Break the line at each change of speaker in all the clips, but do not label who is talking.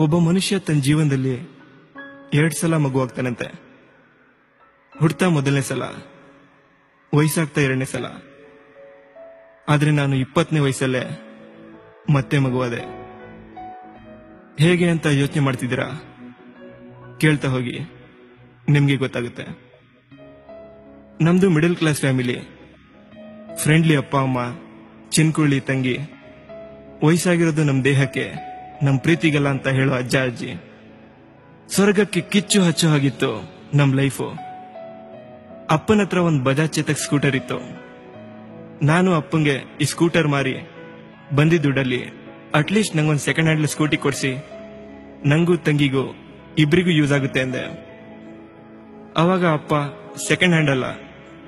ಒಬ್ಬ ಮನುಷ್ಯ ತನ್ನ ಜೀವನದಲ್ಲಿ 2 ಸಲ ಮಗುವಾಗ್ತಾನಂತೆ. ಹುಡ್ತಾ ಮೊದಲನೇ ಸಲ, ವಯಸ್ಸಾಗ್ತಾ 2ನೇ ಸಲ. ಆದ್ರೆ ನಾನು 20ನೇ ವಯಸ್ಸಲ್ಲೇ ಮತ್ತೆ ಮಗುವಾದೆ. ಹೇಗೆ ಅಂತ ಯೋಚನೆ ಮಾಡ್ತಿದ್ದೀರಾ? ಕೇಳ್ತಾ ಹೋಗಿ, ನಿಮ್ಗೆ ಗೊತ್ತಾಗುತ್ತೆ. ನಮ್ದು ಮಿಡಲ್ ಕ್ಲಾಸ್ ಫ್ಯಾಮಿಲಿ. ಫ್ರೆಂಡ್ಲಿ ಅಪ್ಪ ಅಮ್ಮ, ಚಿನ್ಕುಳ್ಳಿ ತಂಗಿ, ವಯಸ್ಸಾಗಿರೋದು ನಮ್ ದೇಹಕ್ಕೆ, ನಮ್ ಪ್ರೀತಿಗಲ್ಲ ಅಂತ ಹೇಳೋ ಅಜ್ಜ ಅಜ್ಜಿ. ಸ್ವರ್ಗಕ್ಕೆ ಕಿಚ್ಚು ಹಚ್ಚು ಹಾಗಿತ್ತು ನಮ್ ಲೈಫು. ಅಪ್ಪನ ಹತ್ರ ಒಂದು ಬಜಾಜ್ ಚೇತಕ್ ಸ್ಕೂಟರ್ ಇತ್ತು. ನಾನು ಅಪ್ಪಂಗೆ ಈ ಸ್ಕೂಟರ್ ಮಾರಿ ಬಂದಿದ್ದ ದುಡ್ಡಲ್ಲಿ ಅಟ್ಲೀಸ್ಟ್ ನಂಗೊಂದು ಸೆಕೆಂಡ್ ಹ್ಯಾಂಡ್ ಸ್ಕೂಟಿ ಕೊಡಿಸಿ ನಂಗೂ ತಂಗಿಗೂ ಇಬ್ರಿಗೂ ಯೂಸ್ ಆಗುತ್ತೆ ಅಂದೆ. ಅವಾಗ ಅಪ್ಪ ಸೆಕೆಂಡ್ ಹ್ಯಾಂಡ್ ಅಲ್ಲ,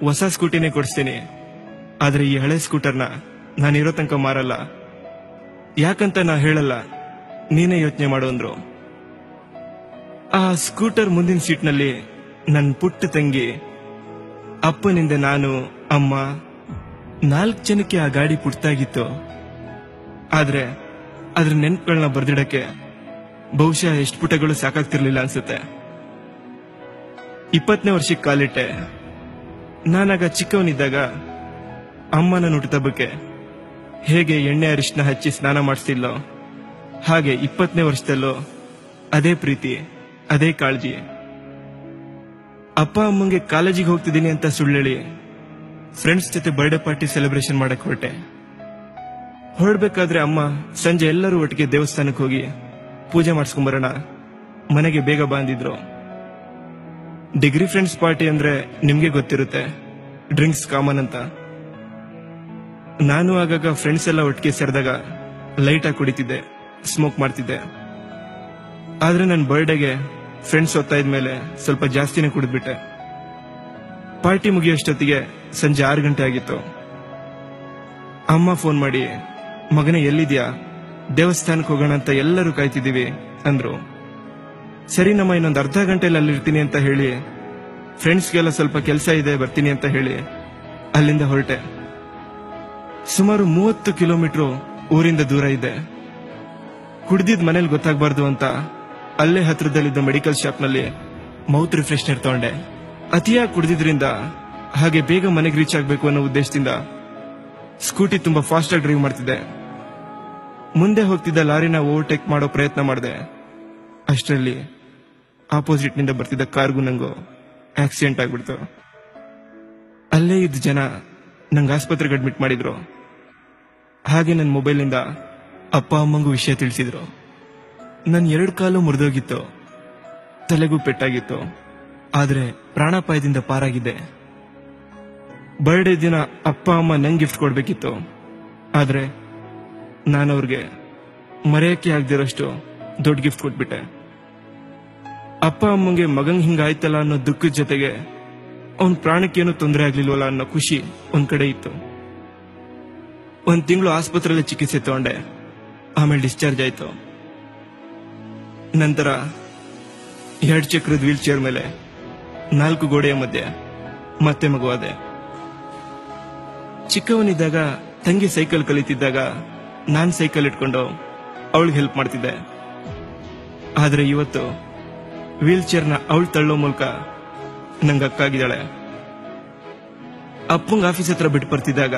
ಹೊಸ ಸ್ಕೂಟಿನೇ ಕೊಡಿಸ್ತೀನಿ, ಆದ್ರೆ ಈ ಹಳೆ ಸ್ಕೂಟರ್ನ ನಾನಿರೋ ತನಕ ಮಾರಲ್ಲ. ಯಾಕಂತ ನಾ ಹೇಳಲ್ಲ, ನೀನೇ ಯೋಚನೆ ಮಾಡು ಅಂದ್ರು. ಆ ಸ್ಕೂಟರ್ ಮುಂದಿನ ಸೀಟ್ನಲ್ಲಿ ನನ್ನ ಪುಟ್ಟ ತಂಗಿ, ಅಪ್ಪನಿಂದ ನಾನು, ಅಮ್ಮ, 4 ಜನಕ್ಕೆ ಆ ಗಾಡಿ ಪುಟ್ಟಾಗಿತ್ತು. ಆದ್ರೆ ಅದ್ರ ನೆನ್ಪುಗಳನ್ನ ಬರ್ದಿಡಕ್ಕೆ ಬಹುಶಃ ಎಷ್ಟು ಪುಟಗಳು ಸಾಕಾಗ್ತಿರ್ಲಿಲ್ಲ ಅನ್ಸುತ್ತೆ. 20ನೇ ವರ್ಷಕ್ಕೆ ಕಾಲಿಟ್ಟೆ. ನಾನಾಗ ಚಿಕ್ಕವನಿದ್ದಾಗ ಅಮ್ಮನ ಹುಟ್ಟುಹಬ್ಬಕ್ಕೆ ಹೇಗೆ ಎಣ್ಣೆ ಅರಿಶಿನ ಹಚ್ಚಿ ಸ್ನಾನ ಮಾಡಿಸ್ತಿಲ್ಲೋ ಹಾಗೆ 20ನೇ ವರ್ಷದಲ್ಲೂ ಅದೇ ಪ್ರೀತಿ, ಅದೇ ಕಾಳಜಿ. ಅಪ್ಪ ಅಮ್ಮಂಗೆ ಕಾಲೇಜಿಗೆ ಹೋಗ್ತಿದ್ದೀನಿ ಅಂತ ಸುಳ್ಳೇಳಿ ಫ್ರೆಂಡ್ಸ್ ಜೊತೆ ಬರ್ಡೇ ಪಾರ್ಟಿ ಸೆಲೆಬ್ರೇಷನ್ ಮಾಡಕ್ ಹೊರಡ್ಬೇಕಾದ್ರೆ ಅಮ್ಮ ಸಂಜೆ ಎಲ್ಲರೂ ಒಟ್ಟಿಗೆ ದೇವಸ್ಥಾನಕ್ಕೆ ಹೋಗಿ ಪೂಜೆ ಮಾಡಿಸ್ಕೊಂಬರೋಣ, ಮನೆಗೆ ಬೇಗ ಬಂದಿದ್ರು. ಡಿಗ್ರಿ ಫ್ರೆಂಡ್ಸ್ ಪಾರ್ಟಿ ಅಂದ್ರೆ ನಿಮ್ಗೆ ಗೊತ್ತಿರುತ್ತೆ, ಡ್ರಿಂಕ್ಸ್ ಕಾಮನ್ ಅಂತ. ನಾನು ಆಗಾಗ ಫ್ರೆಂಡ್ಸ್ ಎಲ್ಲ ಒಟ್ಟಿಗೆ ಸೇರಿದಾಗ ಲೈಟ್ ಆಗಿ ಕುಡಿತಿದ್ದೆ, ಸ್ಮೋಕ್ ಮಾಡ್ತಿದ್ದೆ. ಆದ್ರೆ ನನ್ನ ಬರ್ಡೇಗೆ ಫ್ರೆಂಡ್ಸ್ ಒತ್ತಾಯಿದ್ಮೇಲೆ ಸ್ವಲ್ಪ ಜಾಸ್ತಿನೇ ಕುಡಿದ್ಬಿಟ್ಟೆ. ಪಾರ್ಟಿ ಮುಗಿಯೋಷ್ಟೊತ್ತಿಗೆ ಸಂಜೆ 6 ಗಂಟೆ ಆಗಿತ್ತು. ಅಮ್ಮ ಫೋನ್ ಮಾಡಿ, ಮಗನೇ ಎಲ್ಲಿದ್ಯಾ, ದೇವಸ್ಥಾನಕ್ಕೆ ಹೋಗೋಣ ಅಂತ ಎಲ್ಲರೂ ಕಾಯ್ತಿದ್ದೀವಿ ಅಂದ್ರು. ಸರಿ ನಮ್ಮ ಇನ್ನೊಂದು ಅರ್ಧ ಗಂಟೆಯಲ್ಲಿ ಅಲ್ಲಿರ್ತೀನಿ ಅಂತ ಹೇಳಿ, ಫ್ರೆಂಡ್ಸ್ಗೆಲ್ಲ ಸ್ವಲ್ಪ ಕೆಲಸ ಇದೆ ಬರ್ತೀನಿ ಅಂತ ಹೇಳಿ ಅಲ್ಲಿಂದ ಹೊರಟೆ. ಸುಮಾರು 30 ಕಿಲೋಮೀಟರ್ ಊರಿಂದ ದೂರ ಇದೆ. ಕುಡ್ದಿದ್ ಮನೇಲಿ ಗೊತ್ತಾಗಬಾರ್ದು ಅಂತ ಅಲ್ಲೇ ಹತ್ರದಲ್ಲಿದ್ದ ಮೆಡಿಕಲ್ ಶಾಪ್ನಲ್ಲಿ ಮೌತ್ ರಿಫ್ರೆಶ್ನರ್ ತಗೊಂಡೆ. ಅತಿಯಾಗಿ ಕುಡ್ದಿದ್ರಿಂದ ಹಾಗೆ ಬೇಗ ಮನೆಗೆ ರೀಚ್ ಆಗ್ಬೇಕು ಅನ್ನೋ ಉದ್ದೇಶದಿಂದ ಸ್ಕೂಟಿ ತುಂಬಾ ಫಾಸ್ಟ್ ಆಗಿ ಡ್ರೈವ್ ಮಾಡ್ತಿದ್ದೆ. ಮುಂದೆ ಹೋಗ್ತಿದ್ದ ಲಾರಿನ ಓವರ್ಟೇಕ್ ಮಾಡೋ ಪ್ರಯತ್ನ ಮಾಡಿದೆ. ಅಷ್ಟರಲ್ಲಿ ಆಪೋಸಿಟ್ ನಿಂದ ಬರ್ತಿದ್ದ ಕಾರ್ಗೂ ನಂಗೂ ಆಕ್ಸಿಡೆಂಟ್ ಆಗ್ಬಿಡ್ತು. ಅಲ್ಲೇ ಇದ್ದ ಜನ ನಂಗೆ ಆಸ್ಪತ್ರೆಗೆ ಅಡ್ಮಿಟ್ ಮಾಡಿದ್ರು. ಹಾಗೆ ನನ್ನ ಮೊಬೈಲ್ನಿಂದ ಅಪ್ಪ ಅಮ್ಮಂಗೂ ವಿಷಯ ತಿಳಿಸಿದ್ರು. ನನ್ನ 2 ಕಾಲು ಮುರಿದೋಗಿತ್ತು, ತಲೆಗೂ ಪೆಟ್ಟಾಗಿತ್ತು, ಆದ್ರೆ ಪ್ರಾಣಾಪಾಯದಿಂದ ಪಾರಾಗಿದ್ದೆ. ಬರ್ಡೇ ದಿನ ಅಪ್ಪ ಅಮ್ಮ ನಂಗೆ ಗಿಫ್ಟ್ ಕೊಡ್ಬೇಕಿತ್ತು, ಆದ್ರೆ ನಾನು ಅವ್ರಿಗೆ ಮರೆಯಕ್ಕೆ ಆಗದಿರೋಷ್ಟು ದೊಡ್ಡ ಗಿಫ್ಟ್ ಕೊಟ್ಬಿಟ್ಟೆ. ಅಪ್ಪ ಅಮ್ಮಂಗೆ ಮಗಂಗ್ ಹಿಂಗಾಯ್ತಲ್ಲ ಅನ್ನೋ ದುಃಖದ ಜೊತೆಗೆ ಅವನ್ ಪ್ರಾಣಕ್ಕೇನು ತೊಂದರೆ ಆಗ್ಲಿಲ್ವಲ್ಲ ಅನ್ನೋ ಖುಷಿ ಒಂದ್ ಕಡೆ ಇತ್ತು. 1 ತಿಂಗಳು ಆಸ್ಪತ್ರೆಯಲ್ಲಿ ಚಿಕಿತ್ಸೆ ತಗೊಂಡೆ, ಆಮೇಲೆ ಡಿಸ್ಚಾರ್ಜ್ ಆಯ್ತು. ನಂತರ 2 ಚಕ್ರದ ವೀಲ್ ಚೇರ್ ಮೇಲೆ 4 ಗೋಡೆಯ ಮಧ್ಯೆ ಮತ್ತೆ ಮಗುವಾದೆ. ಚಿಕ್ಕವನಿದ್ದಾಗ ತಂಗಿ ಸೈಕಲ್ ಕಲಿತಿದ್ದಾಗ ನಾನ್ ಸೈಕಲ್ ಇಟ್ಕೊಂಡು ಅವಳಿಗೆ ಹೆಲ್ಪ್ ಮಾಡ್ತಿದ್ದೆ. ಆದ್ರೆ ಇವತ್ತು ವೀಲ್ ಚೇರ್ನ ಅವಳು ತಳ್ಳೋ ಮೂಲಕ ನಂಗೆ ಅಕ್ಕಾಗಿದ್ದಾಳೆ. ಅಪ್ಪಂಗ ಆಫೀಸ್ ಹತ್ರ ಬಿಟ್ಟು ಬರ್ತಿದ್ದಾಗ,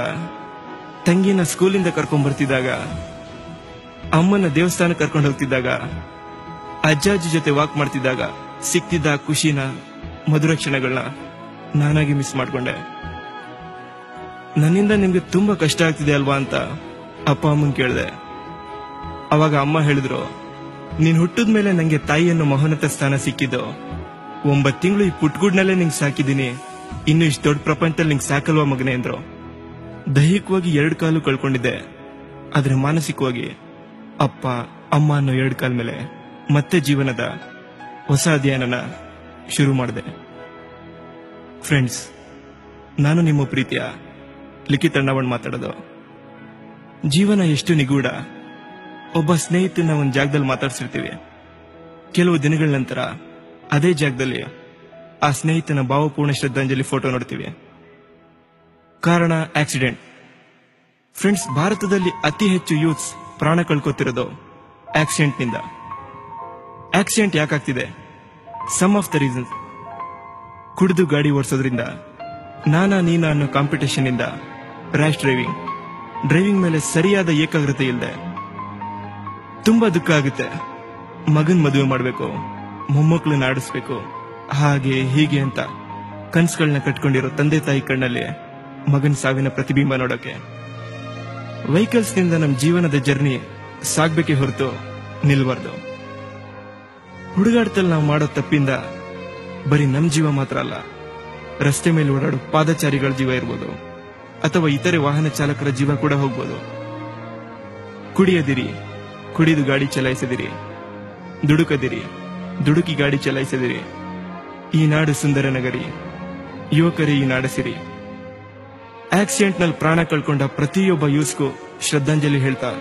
ತಂಗಿನ ಸ್ಕೂಲಿಂದ ಕರ್ಕೊಂಡ್ ಬರ್ತಿದ್ದಾಗ, ಅಮ್ಮನ ದೇವಸ್ಥಾನಕ್ಕೆ ಕರ್ಕೊಂಡು ಹೋಗ್ತಿದ್ದಾಗ, ಅಜ್ಜಾಜಿ ಜೊತೆ ವಾಕ್ ಮಾಡ್ತಿದ್ದಾಗ ಸಿಕ್ತಿದ್ದ ಖುಷಿನ, ಮಧುರ ಕ್ಷಣಗಳನ್ನ ನಾನಾಗಿ ಮಿಸ್ ಮಾಡ್ಕೊಂಡೆ. ನನ್ನಿಂದ ನಿಮ್ಗೆ ತುಂಬಾ ಕಷ್ಟ ಆಗ್ತಿದೆ ಅಲ್ವಾ ಅಂತ ಅಪ್ಪ ಅಮ್ಮನ್ ಕೇಳಿದೆ. ಅವಾಗ ಅಮ್ಮ ಹೇಳಿದ್ರು, ನೀನ್ ಹುಟ್ಟಿದ ಮೇಲೆ ನಂಗೆ ತಾಯಿ ಅನ್ನೋ ಮಹೋನ್ನತ ಸ್ಥಾನ ಸಿಕ್ಕಿದ್ದು. 9 ತಿಂಗಳು ಈ ಪುಟ್ಗುಡ್ನಲ್ಲೇ ನಿಂಗೆ ಸಾಕಿದ್ದೀನಿ, ಇನ್ನು ಇಷ್ಟು ದೊಡ್ಡ ಪ್ರಪಂಚದಲ್ಲಿ ನಿಂಗೆ ಸಾಕಲ್ವಾ ಮಗನೇ ಅಂದ್ರು. ದೈಹಿಕವಾಗಿ 2 ಕಾಲು ಕಳ್ಕೊಂಡಿದ್ದೆ, ಆದ್ರೆ ಮಾನಸಿಕವಾಗಿ ಅಪ್ಪ ಅಮ್ಮ ಅನ್ನೋ 2 ಕಾಲ ಮೇಲೆ ಮತ್ತೆ ಜೀವನದ ಹೊಸ ಅಧ್ಯಯನನ ಶುರು ಮಾಡಿದೆ. ಫ್ರೆಂಡ್ಸ್, ನಾನು ನಿಮ್ಮ ಪ್ರೀತಿಯ ಲಿಖಿತ್ ಅಣ್ಣವಣ್ ಮಾತಾಡೋದು. ಜೀವನ ಎಷ್ಟು ನಿಗೂಢ. ಒಬ್ಬ ಸ್ನೇಹಿತನ ಒಂದು ಜಾಗದಲ್ಲಿ ಮಾತಾಡ್ಸಿರ್ತೀವಿ, ಕೆಲವು ದಿನಗಳ ನಂತರ ಅದೇ ಜಾಗದಲ್ಲಿ ಆ ಸ್ನೇಹಿತನ ಭಾವಪೂರ್ಣ ಶ್ರದ್ಧಾಂಜಲಿ ಫೋಟೋ ನೋಡ್ತೀವಿ. ಕಾರಣ ಆಕ್ಸಿಡೆಂಟ್. ಫ್ರೆಂಡ್ಸ್, ಭಾರತದಲ್ಲಿ ಅತಿ ಹೆಚ್ಚು ಯೂತ್ಸ್ ಪ್ರಾಣ ಕಳ್ಕೊತಿರೋದು ಆಕ್ಸಿಡೆಂಟ್ನಿಂದ. ಆಕ್ಸಿಡೆಂಟ್ ಯಾಕಾಗ್ತಿದೆ? Some of the reasons. ಕುಡಿದು ಗಾಡಿ ಓಡಿಸೋದ್ರಿಂದ, ನೀನಾ ಅನ್ನೋ ಕಾಂಪಿಟೇಷನ್ ಇಂದ, ರ್ಯಾಶ್ ಡ್ರೈವಿಂಗ್ ಮೇಲೆ ಸರಿಯಾದ ಏಕಾಗ್ರತೆ ಇಲ್ಲದೆ. ತುಂಬಾ ದುಃಖ ಆಗುತ್ತೆ. ಮಗನ್ ಮದುವೆ ಮಾಡಬೇಕು, ಮೊಮ್ಮಕ್ಕಳನ್ನ ಆಡಿಸ್ಬೇಕು, ಹಾಗೆ ಹೀಗೆ ಅಂತ ಕನ್ಸುಗಳನ್ನ ಕಟ್ಕೊಂಡಿರೋ ತಂದೆ ತಾಯಿ ಕಣ್ಣಲ್ಲಿ ಮಗನ್ ಸಾವಿನ ಪ್ರತಿಬಿಂಬ ನೋಡೋಕೆ. ವೆಹಿಕಲ್ಸ್ ನಿಂದ ನಮ್ಮ ಜೀವನದ ಜರ್ನಿ ಸಾಗ್ಬೇಕೆ ಹೊರತು ನಿಲ್ಬಾರ್ದು. ಹುಡುಗಾಟದಲ್ಲಿ ನಾವು ಮಾಡೋ ತಪ್ಪಿಂದ ಬರೀ ನಮ್ ಜೀವ ಮಾತ್ರ ಅಲ್ಲ, ರಸ್ತೆ ಮೇಲೆ ಓಡಾಡೋ ಪಾದಚಾರಿಗಳ ಜೀವ ಇರ್ಬೋದು, ಅಥವಾ ಇತರೆ ವಾಹನ ಚಾಲಕರ ಜೀವ ಕೂಡ ಹೋಗ್ಬೋದು. ಕುಡಿಯದಿರಿ, ಕುಡಿದು ಗಾಡಿ ಚಲಾಯಿಸದಿರಿ. ದುಡುಕದಿರಿ, ದುಡುಕಿ ಗಾಡಿ ಚಲಾಯಿಸದಿರಿ. ಈ ನಾಡು ಸುಂದರ ನಗರಿ, ಯುವಕರೇ ಈ ನಾಡಸಿರಿ. ಆಕ್ಸಿಡೆಂಟ್ ನಲ್ಲಿ ಪ್ರಾಣ ಕಳ್ಕೊಂಡ ಪ್ರತಿಯೊಬ್ಬ ಯೂಸ್ಗೂ ಶ್ರದ್ಧಾಂಜಲಿ ಹೇಳ್ತಾ,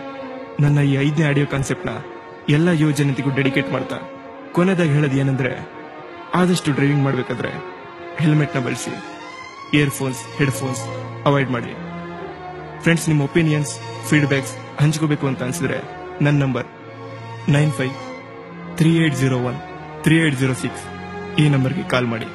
ನನ್ನ ಈ 5ನೇ ಆಡಿಯೋ ಕಾನ್ಸೆಪ್ಟ್ ನ ಎಲ್ಲ ಯುವ ಜನತೆಗೂ ಡೆಡಿಕೇಟ್ ಮಾಡ್ತಾ ಕೊನೆದಾಗಿ ಹೇಳೋದು ಏನಂದ್ರೆ, ಆದಷ್ಟು ಡ್ರೈವಿಂಗ್ ಮಾಡ್ಬೇಕಾದ್ರೆ ಹೆಲ್ಮೆಟ್ ನ ಬಳಸಿ. ಇಯರ್ಫೋನ್ಸ್, ಹೆಡ್ಫೋನ್ಸ್ ಅವಾಯ್ಡ್ ಮಾಡಿ. ಫ್ರೆಂಡ್ಸ್, ನಿಮ್ಮ ಒಪಿನಿಯನ್ಸ್, ಫೀಡ್ಬ್ಯಾಕ್ಸ್ ಹಂಚ್ಕೋಬೇಕು ಅಂತ ಅನ್ಸಿದ್ರೆ ನನ್ನ ನಂಬರ್ 9538013806 ಈ ನಂಬರ್ಗೆ ಕಾಲ್ ಮಾಡಿ.